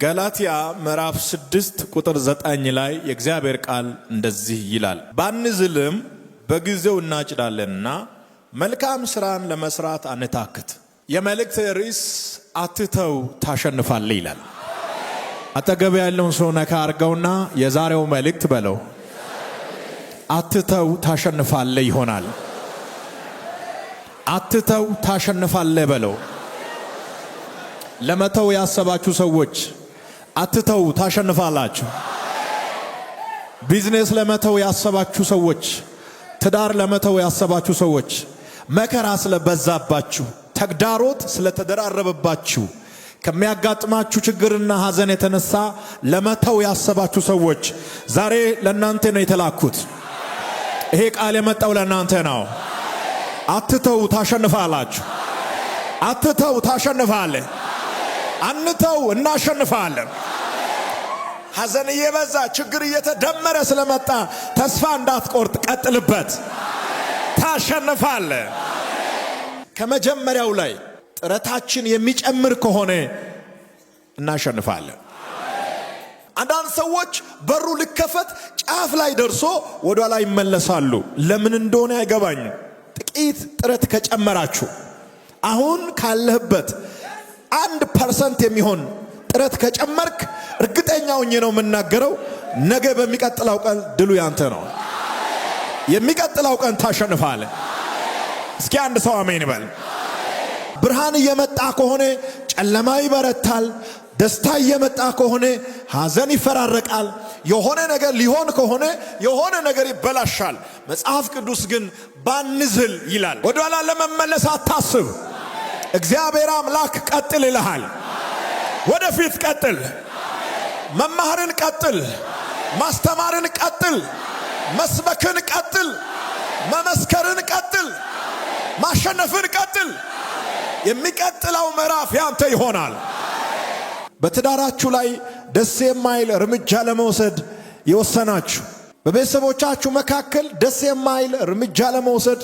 ገላትያ ምዕራፍ 6 ቁጥር 9 ላይ የእግዚአብሔር ቃል እንደዚህ ይላል፣ ባንዝልም በጊዜው እናጭዳለንና መልካም ስራን ለመስራት አንታክት። የመልእክት ርዕስ አትተው ታሸንፋለህ ይላል። አጠገብ ያለውን ሰው ነካ አርገውና የዛሬው መልእክት በለው አትተው ታሸንፋለህ ይሆናል። አትተው ታሸንፋለህ በለው። ለመተው ያሰባችሁ ሰዎች አትተው ታሸንፋላችሁ። ቢዝነስ ለመተው ያሰባችሁ ሰዎች፣ ትዳር ለመተው ያሰባችሁ ሰዎች፣ መከራ ስለበዛባችሁ፣ ተግዳሮት ስለተደራረበባችሁ፣ ከሚያጋጥማችሁ ችግርና ሐዘን የተነሳ ለመተው ያሰባችሁ ሰዎች ዛሬ ለእናንተ ነው የተላኩት። ይሄ ቃል የመጣው ለእናንተ ነው። አትተው ታሸንፋላችሁ። አትተው ታሸንፋለህ። አንተው እናሸንፋለን። ሐዘን እየበዛ ችግር እየተደመረ ስለመጣ ተስፋ እንዳትቆርጥ ቀጥልበት፣ ታሸንፋለህ። ከመጀመሪያው ላይ ጥረታችን የሚጨምር ከሆነ እናሸንፋለን። አንዳንድ ሰዎች በሩ ልከፈት ጫፍ ላይ ደርሶ ወደ ኋላ ይመለሳሉ። ለምን እንደሆነ አይገባኝም። ጥቂት ጥረት ከጨመራችሁ አሁን ካለህበት 1% የሚሆን ጥረት ከጨመርክ እርግጠኛው ነው የምናገረው፣ ነገ በሚቀጥለው ቀን ድሉ ያንተ ነው። የሚቀጥለው ቀን ታሸንፋለህ። እስኪ አንድ ሰው አሜን ይበል። ብርሃን እየመጣ ከሆነ ጨለማ ይበረታል። ደስታ እየመጣ ከሆነ ሐዘን ይፈራረቃል። የሆነ ነገር ሊሆን ከሆነ የሆነ ነገር ይበላሻል። መጽሐፍ ቅዱስ ግን ባንዝል ይላል። ወደ ኋላ ለመመለስ አታስብ። እግዚአብሔር አምላክ ቀጥል ይልሃል። ወደፊት ቀጥል። መማርን ቀጥል። ማስተማርን ቀጥል። መስበክን ቀጥል። መመስከርን ቀጥል። ማሸነፍን ቀጥል። የሚቀጥለው ምዕራፍ ያንተ ይሆናል። በትዳራችሁ ላይ ደስ የማይል እርምጃ ለመውሰድ የወሰናችሁ፣ በቤተሰቦቻችሁ መካከል ደስ የማይል እርምጃ ለመውሰድ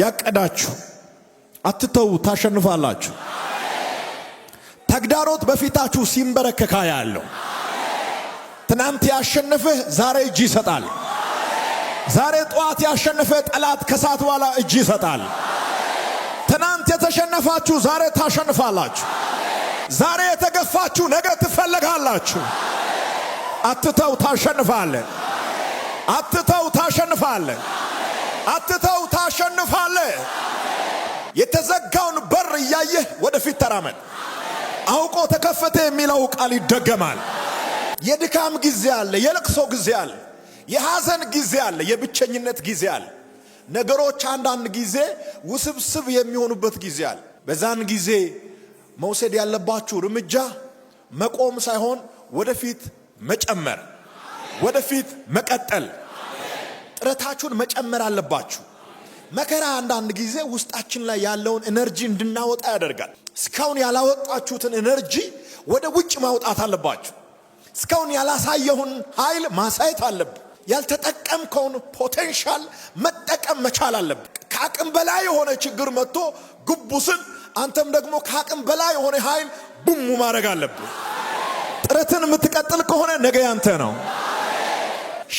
ያቀዳችሁ አትተው ታሸንፋላችሁ። ተግዳሮት በፊታችሁ ሲንበረከካ ያለው ትናንት ያሸነፈህ ዛሬ እጅ ይሰጣል። ዛሬ ጠዋት ያሸነፈህ ጠላት ከሰዓት በኋላ እጅ ይሰጣል። ትናንት የተሸነፋችሁ ዛሬ ታሸንፋላችሁ። ዛሬ የተገፋችሁ ነገ ትፈለጋላችሁ። አትተው ታሸንፋለህ። አትተው ታሸንፋለህ። አትተው ታሸንፋለህ። የተዘጋውን በር እያየህ ወደፊት ተራመድ። አውቆ ተከፈተ የሚለው ቃል ይደገማል። የድካም ጊዜ አለ፣ የለቅሶ ጊዜ አለ፣ የሐዘን ጊዜ አለ፣ የብቸኝነት ጊዜ አለ። ነገሮች አንዳንድ ጊዜ ውስብስብ የሚሆኑበት ጊዜ አለ። በዛን ጊዜ መውሰድ ያለባችሁ እርምጃ መቆም ሳይሆን ወደፊት መጨመር፣ ወደፊት መቀጠል። ጥረታችሁን መጨመር አለባችሁ። መከራ አንዳንድ ጊዜ ውስጣችን ላይ ያለውን ኤነርጂ እንድናወጣ ያደርጋል። እስካሁን ያላወጣችሁትን ኤነርጂ ወደ ውጭ ማውጣት አለባችሁ። እስካሁን ያላሳየውን ኃይል ማሳየት አለብህ። ያልተጠቀምከውን ፖቴንሻል መጠቀም መቻል አለብህ። ከአቅም በላይ የሆነ ችግር መጥቶ ጉቡስን አንተም ደግሞ ከአቅም በላይ የሆነ ኃይል ቡሙ ማድረግ አለብህ። ጥረትን የምትቀጥል ከሆነ ነገ ያንተ ነው።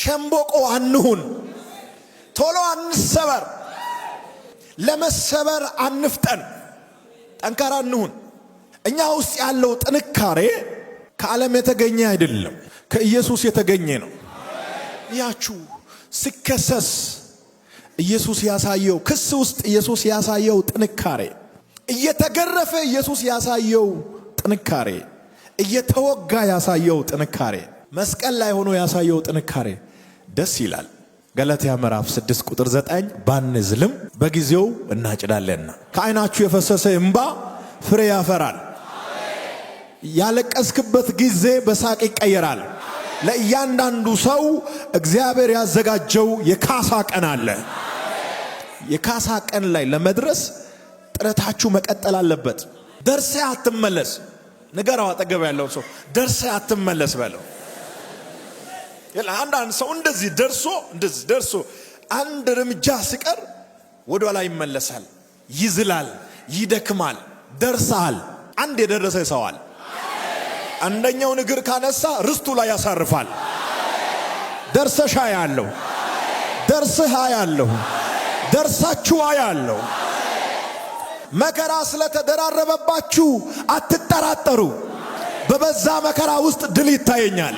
ሸምበቆ አንሁን። ቶሎ አንሰበር። ለመሰበር አንፍጠን። ጠንካራ እንሁን። እኛ ውስጥ ያለው ጥንካሬ ከዓለም የተገኘ አይደለም፣ ከኢየሱስ የተገኘ ነው። ያችሁ ሲከሰስ ኢየሱስ ያሳየው ክስ ውስጥ ኢየሱስ ያሳየው ጥንካሬ፣ እየተገረፈ ኢየሱስ ያሳየው ጥንካሬ፣ እየተወጋ ያሳየው ጥንካሬ፣ መስቀል ላይ ሆኖ ያሳየው ጥንካሬ ደስ ይላል። ገላትያ ምዕራፍ 6 ቁጥር 9 ባንዝልም በጊዜው እናጭዳለንና ከዓይናችሁ የፈሰሰ እንባ ፍሬ ያፈራል። ያለቀስክበት ጊዜ በሳቅ ይቀየራል። ለእያንዳንዱ ሰው እግዚአብሔር ያዘጋጀው የካሳ ቀን አለ። የካሳ ቀን ላይ ለመድረስ ጥረታችሁ መቀጠል አለበት። ደርሰ አትመለስ። ንገረው አጠገብ ያለው ሰው ደርሰ አትመለስ በለው። አንዳንድ ሰው እንደዚህ ደርሶ አንድ እርምጃ ሲቀር ወደ ኋላ ይመለሳል፣ ይዝላል፣ ይደክማል። ደርሰሃል። አንድ የደረሰ ሰዋል አንደኛውን እግር ካነሳ ርስቱ ላይ ያሳርፋል። ደርሰሻ ያለው ደርስሃ ያለው ደርሳችኋ ያለው መከራ ስለተደራረበባችሁ አትጠራጠሩ። በበዛ መከራ ውስጥ ድል ይታየኛል።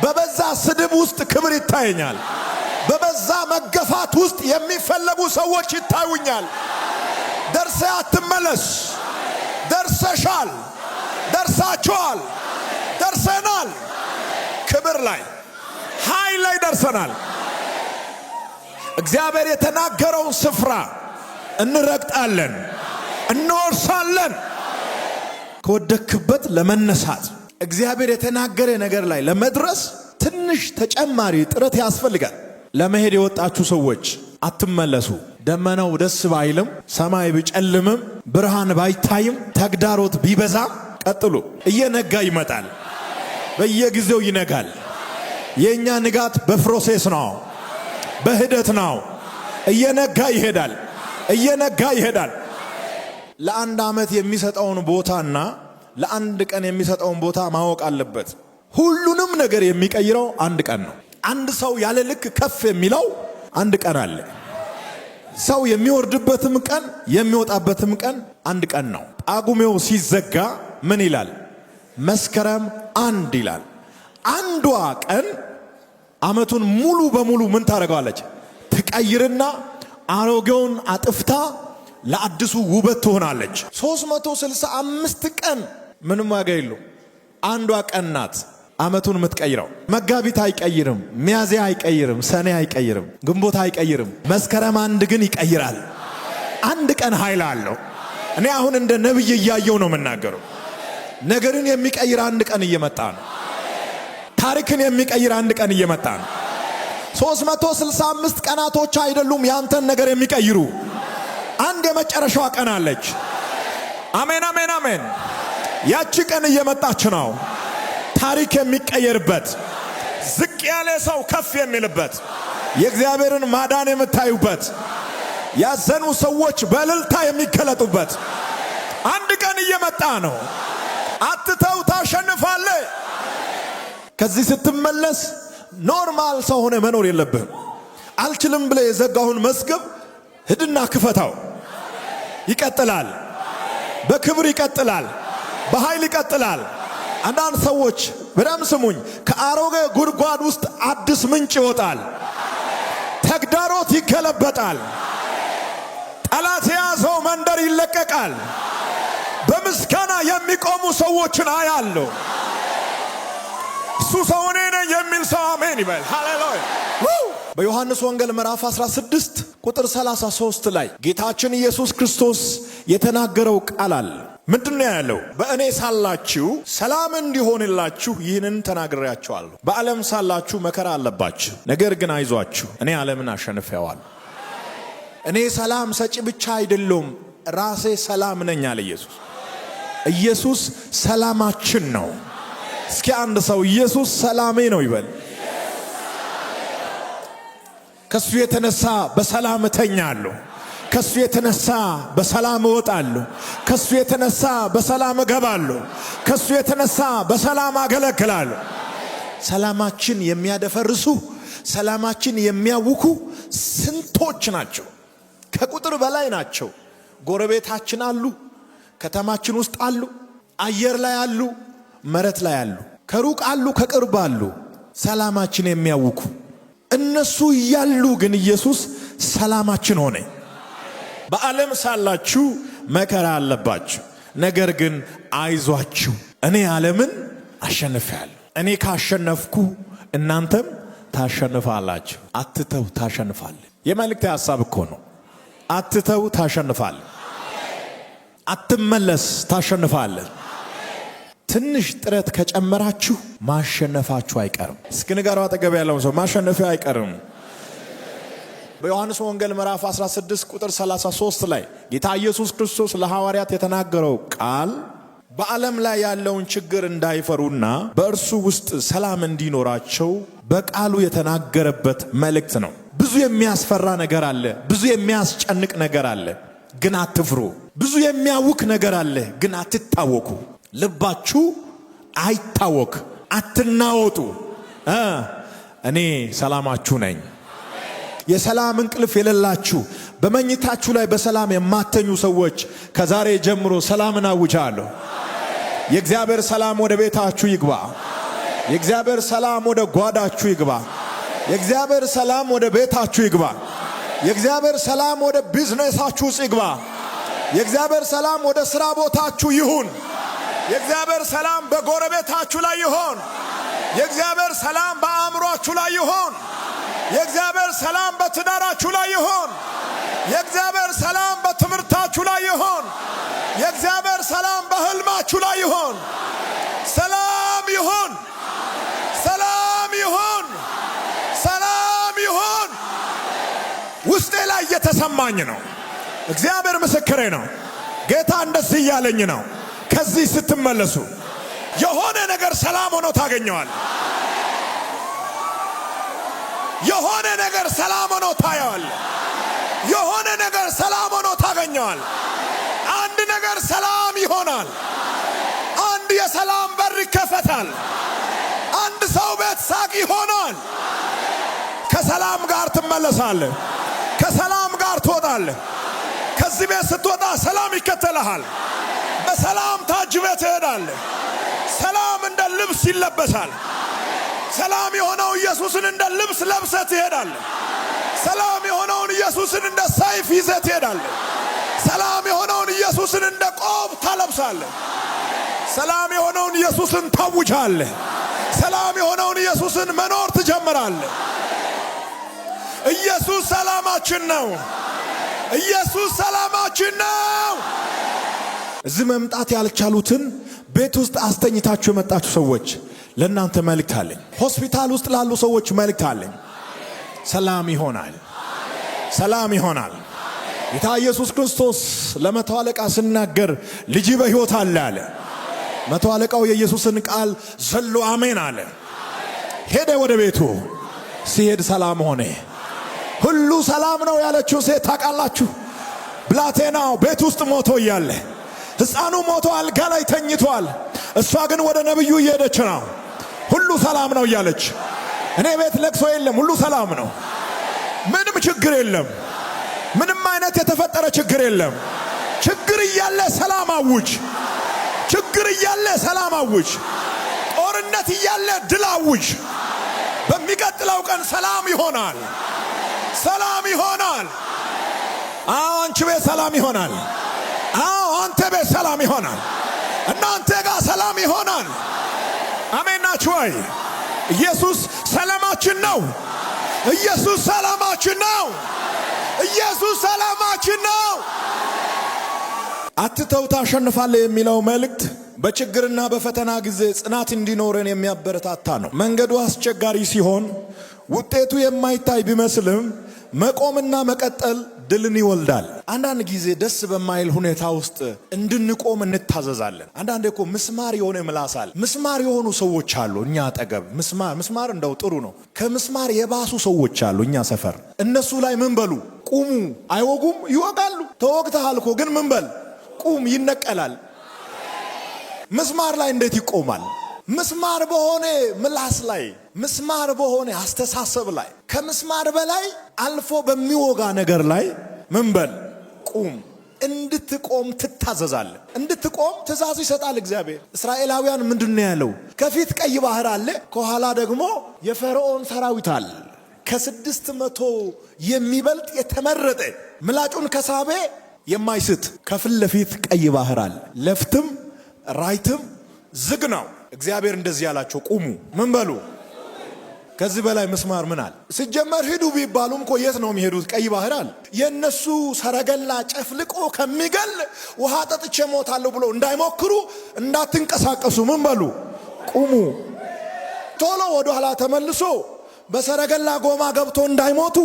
በበዛ ስድብ ውስጥ ክብር ይታየኛል። በበዛ መገፋት ውስጥ የሚፈለጉ ሰዎች ይታዩኛል። ደርሰ አትመለስ። ደርሰሻል። ደርሳችኋል። ደርሰናል። ክብር ላይ ኃይል ላይ ደርሰናል። እግዚአብሔር የተናገረውን ስፍራ እንረግጣለን፣ እንወርሳለን። ከወደክበት ለመነሳት እግዚአብሔር የተናገረ ነገር ላይ ለመድረስ ትንሽ ተጨማሪ ጥረት ያስፈልጋል። ለመሄድ የወጣችሁ ሰዎች አትመለሱ። ደመናው ደስ ባይልም፣ ሰማይ ቢጨልምም፣ ብርሃን ባይታይም፣ ተግዳሮት ቢበዛም ቀጥሉ። እየነጋ ይመጣል። በየጊዜው ይነጋል። የኛ ንጋት በፕሮሴስ ነው፣ በሂደት ነው። እየነጋ ይሄዳል። እየነጋ ይሄዳል። ለአንድ ዓመት የሚሰጠውን ቦታና ለአንድ ቀን የሚሰጠውን ቦታ ማወቅ አለበት። ሁሉንም ነገር የሚቀይረው አንድ ቀን ነው። አንድ ሰው ያለ ልክ ከፍ የሚለው አንድ ቀን አለ። ሰው የሚወርድበትም ቀን የሚወጣበትም ቀን አንድ ቀን ነው። ጳጉሜው ሲዘጋ ምን ይላል? መስከረም 1 ይላል። አንዷ ቀን ዓመቱን ሙሉ በሙሉ ምን ታደርገዋለች? ትቀይርና አሮጌውን አጥፍታ ለአዲሱ ውበት ትሆናለች። 365 ቀን ምንም ዋጋ የለው። አንዷ ቀን ናት ዓመቱን የምትቀይረው። መጋቢት አይቀይርም፣ ሚያዝያ አይቀይርም፣ ሰኔ አይቀይርም፣ ግንቦት አይቀይርም። መስከረም 1 ግን ይቀይራል። አንድ ቀን ኃይል አለው። እኔ አሁን እንደ ነብይ እያየው ነው የምናገረው። ነገርን የሚቀይር አንድ ቀን እየመጣ ነው። ታሪክን የሚቀይር አንድ ቀን እየመጣ ነው። 365 ቀናቶች አይደሉም ያንተን ነገር የሚቀይሩ። አንድ የመጨረሻዋ ቀን አለች። አሜን አሜን አሜን። ያቺ ቀን እየመጣች ነው። ታሪክ የሚቀየርበት፣ ዝቅ ያለ ሰው ከፍ የሚልበት፣ የእግዚአብሔርን ማዳን የምታዩበት፣ ያዘኑ ሰዎች በእልልታ የሚገለጡበት አንድ ቀን እየመጣ ነው። አትተው፣ ታሸንፋለህ። ከዚህ ስትመለስ ኖርማል ሰው ሆነ መኖር የለብህም። አልችልም ብለህ የዘጋውን መዝገብ ሂድና ክፈታው። ይቀጥላል። በክብር ይቀጥላል። በኃይል ይቀጥላል። አንዳንድ ሰዎች በደም ስሙኝ፣ ከአሮጌ ጉድጓድ ውስጥ አዲስ ምንጭ ይወጣል። ተግዳሮት ይገለበጣል። ጠላት የያዘው መንደር ይለቀቃል። በምስጋና የሚቆሙ ሰዎችን አያለሁ። እሱ ሰው እኔ ነኝ የሚል ሰው አሜን ይበል። ሃሌሉያ። በዮሐንስ ወንጌል ምዕራፍ 16 ቁጥር 33 ላይ ጌታችን ኢየሱስ ክርስቶስ የተናገረው ቃል አለ። ምንድነው ያለው? በእኔ ሳላችሁ ሰላም እንዲሆንላችሁ ይህንን ተናግሬያችኋለሁ። በዓለም ሳላችሁ መከራ አለባችሁ፣ ነገር ግን አይዟችሁ፣ እኔ ዓለምን አሸንፌዋለሁ። እኔ ሰላም ሰጪ ብቻ አይደለሁም፣ ራሴ ሰላም ነኝ አለ ኢየሱስ። ኢየሱስ ሰላማችን ነው። እስኪ አንድ ሰው ኢየሱስ ሰላሜ ነው ይበል። ከሱ የተነሳ በሰላም እተኛለሁ። ከሱ የተነሳ በሰላም እወጣለሁ። ከሱ የተነሳ በሰላም እገባለሁ። ከሱ የተነሳ በሰላም አገለግላለሁ። ሰላማችን የሚያደፈርሱ፣ ሰላማችን የሚያውኩ ስንቶች ናቸው? ከቁጥር በላይ ናቸው። ጎረቤታችን አሉ፣ ከተማችን ውስጥ አሉ፣ አየር ላይ አሉ፣ መሬት ላይ አሉ፣ ከሩቅ አሉ፣ ከቅርብ አሉ። ሰላማችን የሚያውኩ እነሱ እያሉ ግን ኢየሱስ ሰላማችን ሆነ። በዓለም ሳላችሁ መከራ አለባችሁ፣ ነገር ግን አይዟችሁ፣ እኔ ዓለምን አሸንፌአለሁ። እኔ ካሸነፍኩ እናንተም ታሸንፋላችሁ። አትተው፣ ታሸንፋለህ። የመልእክት ሐሳብ እኮ ነው። አትተው፣ ታሸንፋለህ። አትመለስ፣ ታሸንፋለህ። ትንሽ ጥረት ከጨመራችሁ ማሸነፋችሁ አይቀርም። እስኪ ንገረው አጠገብ ያለውን ሰው ማሸነፊያ አይቀርም። በዮሐንስ ወንጌል ምዕራፍ 16 ቁጥር 33 ላይ ጌታ ኢየሱስ ክርስቶስ ለሐዋርያት የተናገረው ቃል በዓለም ላይ ያለውን ችግር እንዳይፈሩና በእርሱ ውስጥ ሰላም እንዲኖራቸው በቃሉ የተናገረበት መልእክት ነው። ብዙ የሚያስፈራ ነገር አለ፣ ብዙ የሚያስጨንቅ ነገር አለ፣ ግን አትፍሩ። ብዙ የሚያውክ ነገር አለ፣ ግን አትታወኩ። ልባችሁ አይታወክ፣ አትናወጡ። እኔ ሰላማችሁ ነኝ። የሰላም እንቅልፍ የሌላችሁ በመኝታችሁ ላይ በሰላም የማተኙ ሰዎች ከዛሬ ጀምሮ ሰላምን አውጃለሁ። የእግዚአብሔር ሰላም ወደ ቤታችሁ ይግባ። የእግዚአብሔር ሰላም ወደ ጓዳችሁ ይግባ። የእግዚአብሔር ሰላም ወደ ቤታችሁ ይግባ። የእግዚአብሔር ሰላም ወደ ቢዝነሳችሁ ይግባ። የእግዚአብሔር ሰላም ወደ ሥራ ቦታችሁ ይሁን። የእግዚአብሔር ሰላም በጎረቤታችሁ ላይ ይሁን። የእግዚአብሔር ሰላም በአእምሮአችሁ ላይ ይሁን። የእግዚአብሔር ሰላም በትዳራችሁ ላይ ይሁን። የእግዚአብሔር ሰላም በትምህርታችሁ ላይ ይሁን። የእግዚአብሔር ሰላም በህልማችሁ ላይ ይሁን። ሰላም ይሁን። ሰላም ይሁን። ሰላም ይሁን። ውስጤ ላይ እየተሰማኝ ነው። እግዚአብሔር ምስክሬ ነው። ጌታ እንደዚህ እያለኝ ነው። ከዚህ ስትመለሱ የሆነ ነገር ሰላም ሆኖ ታገኘዋል። የሆነ ነገር ሰላም ሆኖ ታየዋል። የሆነ ነገር ሰላም ሆኖ ታገኘዋል። አንድ ነገር ሰላም ይሆናል። አንድ የሰላም በር ይከፈታል። አንድ ሰው ቤት ሳቅ ይሆናል። ከሰላም ጋር ትመለሳለህ። ከሰላም ጋር ትወጣለህ። ከዚህ ቤት ስትወጣ ሰላም ይከተልሃል። በሰላም ታጅበህ ትሄዳለህ። ሰላም እንደ ልብስ ይለበሳል። ሰላም የሆነው ኢየሱስን እንደ ልብስ ለብሰህ ትሄዳለህ። ሰላም የሆነውን ኢየሱስን እንደ ሰይፍ ይዘህ ትሄዳለህ። ሰላም የሆነውን ኢየሱስን እንደ ቆብ ታለብሳለህ። ሰላም የሆነውን ኢየሱስን ታውጃለህ። ሰላም የሆነውን ኢየሱስን መኖር ትጀምራለህ። ኢየሱስ ሰላማችን ነው። ኢየሱስ ሰላማችን ነው። እዚህ መምጣት ያልቻሉትን ቤት ውስጥ አስተኝታችሁ የመጣችሁ ሰዎች ለእናንተ መልእክት አለኝ። ሆስፒታል ውስጥ ላሉ ሰዎች መልእክት አለኝ። ሰላም ይሆናል። ሰላም ይሆናል። ጌታ ኢየሱስ ክርስቶስ ለመቶ አለቃ ሲናገር ልጅ በሕይወት አለ አለ። መቶ አለቃው የኢየሱስን ቃል ዘሎ አሜን አለ። ሄደ ወደ ቤቱ። ሲሄድ ሰላም ሆነ። ሁሉ ሰላም ነው ያለችው ሴት ታውቃላችሁ? ብላቴናው ቤት ውስጥ ሞቶ እያለ ሕፃኑ ሞቶ አልጋ ላይ ተኝቷል። እሷ ግን ወደ ነብዩ እየሄደች ነው። ሁሉ ሰላም ነው እያለች። እኔ ቤት ለቅሶ የለም፣ ሁሉ ሰላም ነው። ምንም ችግር የለም። ምንም አይነት የተፈጠረ ችግር የለም። ችግር እያለ ሰላም አውጅ። ችግር እያለ ሰላም አውጅ። ጦርነት እያለ ድል አውጅ። በሚቀጥለው ቀን ሰላም ይሆናል። ሰላም ይሆናል። አዎ አንቺ ቤት ሰላም ይሆናል። አዎ አንተ ቤት ሰላም ይሆናል። እናንተ ጋር ሰላም ይሆናል። አሜን ናችሁ ወይ? ኢየሱስ ሰላማችን ነው። ኢየሱስ ሰላማችን ነው። ኢየሱስ ሰላማችን ነው። አትተው ታሸንፋለህ የሚለው መልእክት በችግርና በፈተና ጊዜ ጽናት እንዲኖረን የሚያበረታታ ነው። መንገዱ አስቸጋሪ ሲሆን ውጤቱ የማይታይ ቢመስልም መቆምና መቀጠል ድልን ይወልዳል። አንዳንድ ጊዜ ደስ በማይል ሁኔታ ውስጥ እንድንቆም እንታዘዛለን። አንዳንዴ እኮ ምስማር የሆነ ምላስ አለ። ምስማር የሆኑ ሰዎች አሉ እኛ አጠገብ። ምስማር እንደው ጥሩ ነው። ከምስማር የባሱ ሰዎች አሉ እኛ ሰፈር። እነሱ ላይ ምን በሉ? ቁሙ። አይወጉም? ይወጋሉ። ተወግተሃል እኮ ግን ምን በል? ቁም። ይነቀላል። ምስማር ላይ እንዴት ይቆማል? ምስማር በሆነ ምላስ ላይ፣ ምስማር በሆነ አስተሳሰብ ላይ፣ ከምስማር በላይ አልፎ በሚወጋ ነገር ላይ ምን በል? ቁም። እንድትቆም ትታዘዛለህ። እንድትቆም ትእዛዝ ይሰጣል እግዚአብሔር። እስራኤላውያን ምንድነው ያለው? ከፊት ቀይ ባህር አለ፣ ከኋላ ደግሞ የፈርዖን ሰራዊት አለ። ከ600 የሚበልጥ የተመረጠ ምላጩን ከሳቤ የማይስት ከፊት ለፊት ቀይ ባህር አለ። ለፍትም ራይትም ዝግ ነው። እግዚአብሔር እንደዚህ ያላቸው ቁሙ። ምን በሉ? ከዚህ በላይ ምስማር ምን አለ? ሲጀመር ሂዱ ቢባሉም እኮ የት ነው የሚሄዱት? ቀይ ባህር አለ። የነሱ ሰረገላ ጨፍልቆ ከሚገል ውሃ ጠጥቼ ሞታለሁ ብሎ እንዳይሞክሩ እንዳትንቀሳቀሱ ምን በሉ? ቁሙ። ቶሎ ወደ ኋላ ተመልሶ በሰረገላ ጎማ ገብቶ እንዳይሞቱ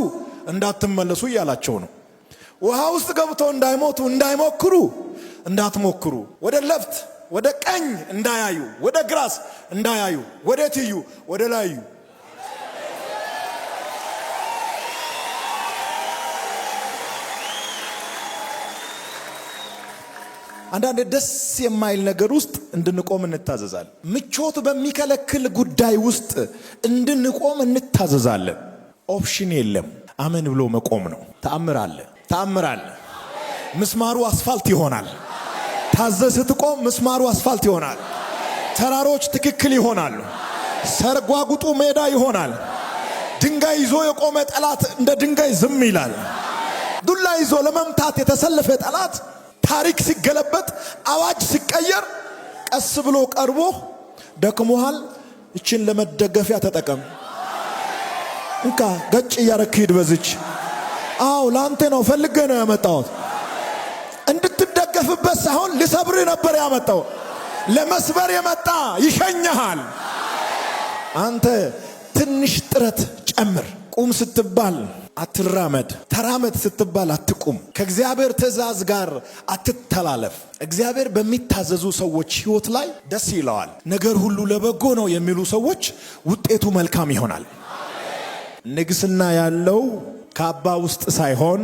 እንዳትመለሱ እያላቸው ነው። ውሃ ውስጥ ገብቶ እንዳይሞቱ እንዳይሞክሩ እንዳትሞክሩ። ወደ ለፍት ወደ ቀኝ እንዳያዩ፣ ወደ ግራስ እንዳያዩ። ወደ ትዩ ወደ ላዩ። አንዳንድ ደስ የማይል ነገር ውስጥ እንድንቆም እንታዘዛለን። ምቾት በሚከለክል ጉዳይ ውስጥ እንድንቆም እንታዘዛለን። ኦፕሽን የለም። አሜን ብሎ መቆም ነው። ተአምር አለ። ተአምር አለ። ምስማሩ አስፋልት ይሆናል። ታዘህ ስትቆም ምስማሩ አስፋልት ይሆናል። ተራሮች ትክክል ይሆናሉ። ሰርጓጉጡ ሜዳ ይሆናል። ድንጋይ ይዞ የቆመ ጠላት እንደ ድንጋይ ዝም ይላል። ዱላ ይዞ ለመምታት የተሰለፈ ጠላት ታሪክ ሲገለበጥ፣ አዋጅ ሲቀየር ቀስ ብሎ ቀርቦ ደክሞሃል፣ እችን ለመደገፊያ ተጠቀም፣ እንካ ገጭ እያረክ ሂድ በዚች። አዎ ላንተ ነው ፈልጌ ነው ያመጣሁት። እንድትደገፍበት ሳይሆን ልሰብር ነበር ያመጣው። ለመስበር የመጣ ይሸኛሃል። አንተ ትንሽ ጥረት ጨምር። ቁም ስትባል አትራመድ፣ ተራመድ ስትባል አትቁም። ከእግዚአብሔር ትእዛዝ ጋር አትተላለፍ። እግዚአብሔር በሚታዘዙ ሰዎች ሕይወት ላይ ደስ ይለዋል። ነገር ሁሉ ለበጎ ነው የሚሉ ሰዎች ውጤቱ መልካም ይሆናል። ንግስና ያለው ካባ ውስጥ ሳይሆን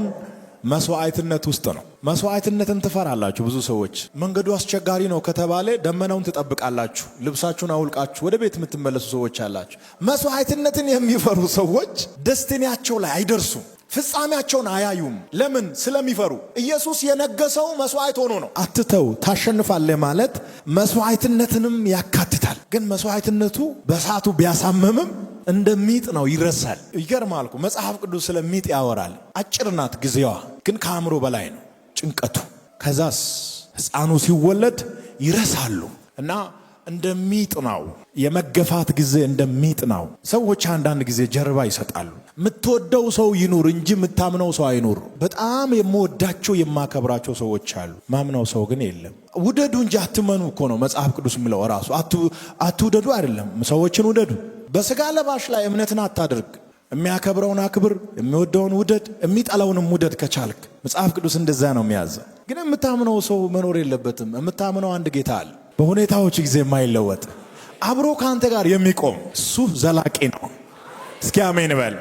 መስዋዕትነት ውስጥ ነው። መስዋዕትነትን ትፈራላችሁ ብዙ ሰዎች። መንገዱ አስቸጋሪ ነው ከተባለ ደመናውን ትጠብቃላችሁ፣ ልብሳችሁን አውልቃችሁ ወደ ቤት የምትመለሱ ሰዎች አላችሁ። መስዋዕትነትን የሚፈሩ ሰዎች ደስቲኒያቸው ላይ አይደርሱም፣ ፍጻሜያቸውን አያዩም። ለምን? ስለሚፈሩ። ኢየሱስ የነገሰው መስዋዕት ሆኖ ነው። አትተው ታሸንፋለህ ማለት መስዋዕትነትንም ያካትታል። ግን መስዋዕትነቱ በሰዓቱ ቢያሳምምም እንደሚጥ ነው፣ ይረሳል። ይገርማል እኮ መጽሐፍ ቅዱስ ስለሚጥ ያወራል። አጭር ናት ጊዜዋ፣ ግን ከአእምሮ በላይ ነው ጭንቀቱ። ከዛስ ሕፃኑ ሲወለድ ይረሳሉ እና እንደሚጥ ነው። የመገፋት ጊዜ እንደሚጥ ነው። ሰዎች አንዳንድ ጊዜ ጀርባ ይሰጣሉ። የምትወደው ሰው ይኑር እንጂ የምታምነው ሰው አይኑር። በጣም የምወዳቸው የማከብራቸው ሰዎች አሉ፣ ማምነው ሰው ግን የለም። ውደዱ እንጂ አትመኑ እኮ ነው መጽሐፍ ቅዱስ የሚለው ራሱ። አትውደዱ አይደለም፣ ሰዎችን ውደዱ። በስጋ ለባሽ ላይ እምነትን አታድርግ። የሚያከብረውን አክብር፣ የሚወደውን ውደድ፣ የሚጠላውንም ውደድ ከቻልክ። መጽሐፍ ቅዱስ እንደዛ ነው የሚያዘው። ግን የምታምነው ሰው መኖር የለበትም። የምታምነው አንድ ጌታ አለ፣ በሁኔታዎች ጊዜ የማይለወጥ አብሮ ከአንተ ጋር የሚቆም እሱ ዘላቂ ነው። እስኪ አሜን በል።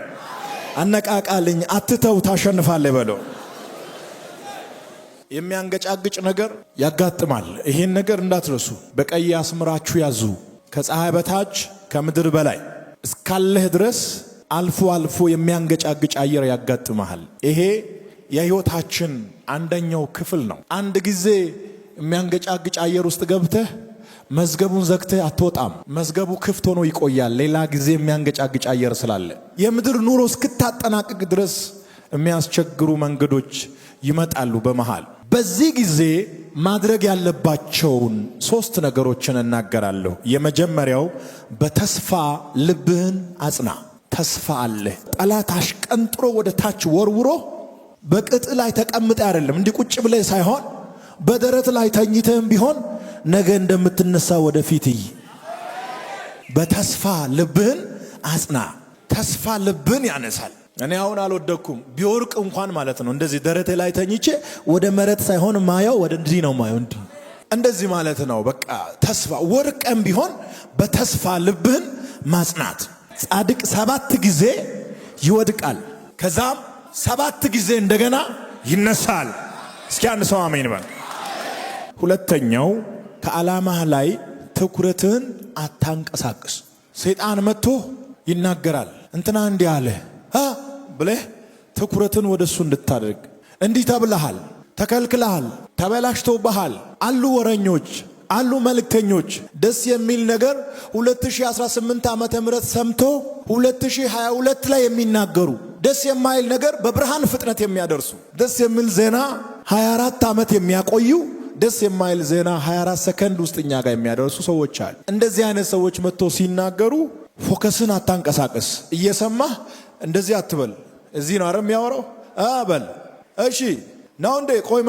አነቃቃልኝ። አትተው ታሸንፋለህ በለው። የሚያንገጫግጭ ነገር ያጋጥማል። ይሄን ነገር እንዳትረሱ። በቀይ አስምራችሁ ያዙ። ከፀሐይ በታች ከምድር በላይ እስካለህ ድረስ አልፎ አልፎ የሚያንገጫግጭ አየር ያጋጥመሃል። ይሄ የህይወታችን አንደኛው ክፍል ነው። አንድ ጊዜ የሚያንገጫግጭ አየር ውስጥ ገብተህ መዝገቡን ዘግተህ አትወጣም። መዝገቡ ክፍት ሆኖ ይቆያል። ሌላ ጊዜ የሚያንገጫግጭ አየር ስላለ የምድር ኑሮ እስክታጠናቅቅ ድረስ የሚያስቸግሩ መንገዶች ይመጣሉ በመሃል። በዚህ ጊዜ ማድረግ ያለባቸውን 3 ነገሮችን እናገራለሁ። የመጀመሪያው በተስፋ ልብህን አጽና። ተስፋ አለ። ጠላት አሽቀንጥሮ ወደ ታች ወርውሮ በቅጥ ላይ ተቀምጠ አይደለም፣ እንዲህ ቁጭ ብለህ ሳይሆን በደረት ላይ ተኝተህም ቢሆን ነገ እንደምትነሳ ወደፊት እይ። በተስፋ ልብህን አጽና። ተስፋ ልብህን ያነሳል። እኔ አሁን አልወደኩም ቢወርቅ እንኳን ማለት ነው እንደዚህ ደረቴ ላይ ተኝቼ ወደ መሬት ሳይሆን ማየው ወደ እንዲህ ነው ማየው፣ እንደዚህ ማለት ነው። በቃ ተስፋ ወርቀም ቢሆን በተስፋ ልብህን ማጽናት። ጻድቅ 7 ጊዜ ይወድቃል፣ ከዛም 7 ጊዜ እንደገና ይነሳል። እስኪ አንድ ሰው አሜን በል። ሁለተኛው ከዓላማህ ላይ ትኩረትህን አታንቀሳቅስ። ሰይጣን መጥቶ ይናገራል። እንትና እንዲህ አለ ብለህ ትኩረትን ወደሱ እንድታደርግ። እንዲህ ተብለሃል፣ ተከልክለሃል፣ ተበላሽቶብሃል። አሉ ወረኞች፣ አሉ መልእክተኞች ደስ የሚል ነገር 2018 ዓመተ ምህረት ሰምቶ 2022 ላይ የሚናገሩ ደስ የማይል ነገር በብርሃን ፍጥነት የሚያደርሱ ደስ የሚል ዜና 24 ዓመት የሚያቆዩ ደስ የማይል ዜና 24 ሰከንድ ውስጥ እኛ ጋር የሚያደርሱ ሰዎች አሉ። እንደዚህ አይነት ሰዎች መጥቶ ሲናገሩ ፎከስን አታንቀሳቀስ። እየሰማህ እንደዚህ አትበል። እዚህ ነው አረም ያወራው በል። እሺ ነው እንዴ? ቆይ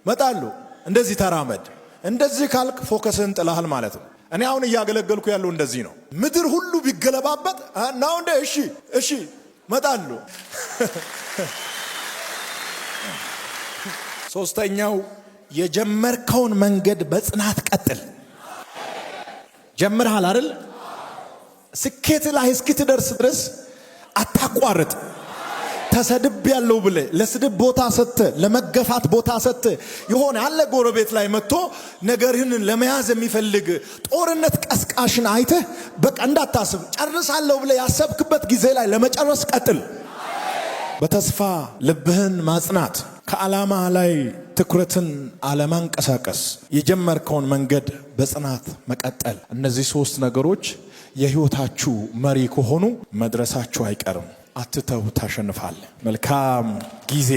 መጣሉ እንደዚህ ተራመድ። እንደዚህ ካልክ ፎከስን ጥላሃል ማለት ነው። እኔ አሁን እያገለገልኩ ያለው እንደዚህ ነው። ምድር ሁሉ ቢገለባበት ነው እንዴ? እሺ መጣሉ። ሶስተኛው የጀመርከውን መንገድ በጽናት ቀጥል። ጀምረሃል አይደል? ስኬት ላይ እስክትደርስ ድረስ አታቋርጥ። ተሰድብ ያለው ብለ ለስድብ ቦታ ሰተ ለመገፋት ቦታ ሰተ ይሆን ያለ ጎረቤት ላይ መጥቶ ነገርህን ለመያዝ የሚፈልግ ጦርነት ቀስቃሽን አይተ በቃ እንዳታስብ ጨርሳለሁ ብለ ያሰብክበት ጊዜ ላይ ለመጨረስ ቀጥል። በተስፋ ልብህን ማጽናት፣ ከዓላማ ላይ ትኩረትን አለማንቀሳቀስ፣ የጀመርከውን መንገድ በጽናት መቀጠል። እነዚህ 3 ነገሮች የህይወታችሁ መሪ ከሆኑ መድረሳችሁ አይቀርም። አትተው፣ ታሸንፋለህ። መልካም ጊዜ